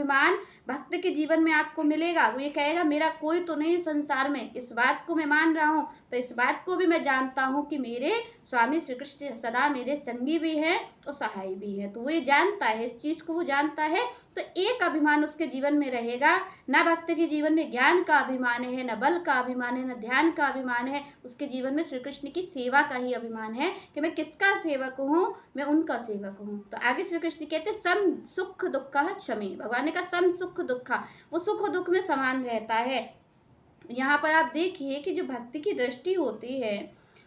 अभिमान भक्त के जीवन में आपको मिलेगा। वो ये कहेगा मेरा कोई तो नहीं संसार में, इस बात को मैं मान रहा हूँ, तो इस बात को भी मैं जानता हूँ कि मेरे स्वामी श्री कृष्ण सदा मेरे संगी भी हैं और सहाय भी है। तो वो ये जानता है, इस चीज़ को वो जानता है। तो एक अभिमान उसके जीवन में रहेगा। ना भक्त के जीवन में ज्ञान का अभिमान है, न बल का अभिमान है, न ध्यान का अभिमान है। उसके जीवन में श्री कृष्ण की सेवा का ही अभिमान है कि मैं किसका सेवक हूँ, मैं उनका सेवक हूँ। तो आगे श्री कृष्ण कहते सम सुख दुख क्षमे। भगवान ने कहा सम सुख दुख, वो सुख दुख में समान रहता है। यहाँ पर आप देखिए कि जो भक्ति की दृष्टि होती है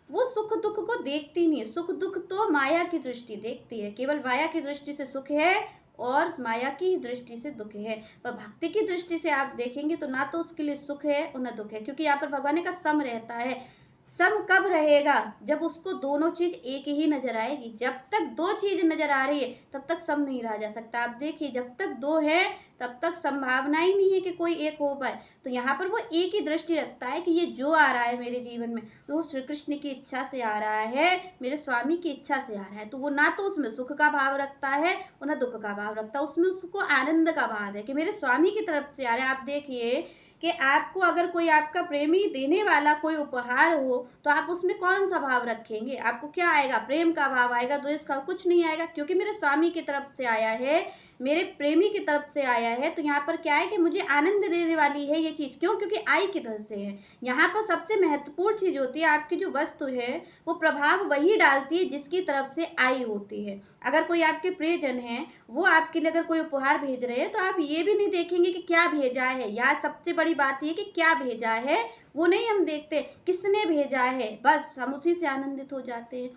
वो सुख दुख को देखती नहीं है। सुख दुख तो माया की दृष्टि देखती है, केवल माया की दृष्टि से सुख है और माया की दृष्टि से दुख है। पर भक्ति की दृष्टि से आप देखेंगे तो ना तो उसके लिए सुख है और ना दुख है, क्योंकि यहाँ पर भगवान का सम रहता है। सम कब रहेगा? जब उसको दोनों चीज एक ही नजर आएगी। जब तक दो चीज नजर आ रही है तब तक सम नहीं रहा जा सकता। आप देखिए जब तक दो है तब तक संभावना ही नहीं है कि कोई एक हो पाए। तो यहाँ पर वो एक ही दृष्टि रखता है कि ये जो आ रहा है मेरे जीवन में तो वो श्री कृष्ण की इच्छा से आ रहा है, मेरे स्वामी की इच्छा से आ रहा है। तो वो ना तो उसमें सुख का भाव रखता है और ना दुख का भाव रखता है, उसमें उसको आनंद का भाव है कि मेरे स्वामी की तरफ से आ रहा है। आप देखिए कि आपको अगर कोई आपका प्रेमी देने वाला कोई उपहार हो तो आप उसमें कौन सा भाव रखेंगे? आपको क्या आएगा? प्रेम का भाव आएगा, द्वेष का कुछ नहीं आएगा, क्योंकि मेरे स्वामी की तरफ से आया है, मेरे प्रेमी की तरफ से आया है। तो यहाँ पर क्या है कि मुझे आनंद देने वाली है ये चीज़। क्यों? क्योंकि आई किधर से है। यहाँ पर सबसे महत्वपूर्ण चीज़ होती है आपकी जो वस्तु है वो प्रभाव वही डालती है जिसकी तरफ से आई होती है। अगर कोई आपके प्रियजन हैं वो आपके लिए अगर कोई उपहार भेज रहे हैं तो आप ये भी नहीं देखेंगे कि क्या भेजा है। यहाँ सबसे बड़ी बात ये कि क्या भेजा है वो नहीं हम देखते, किसने भेजा है, बस हम उसी से आनंदित हो जाते हैं।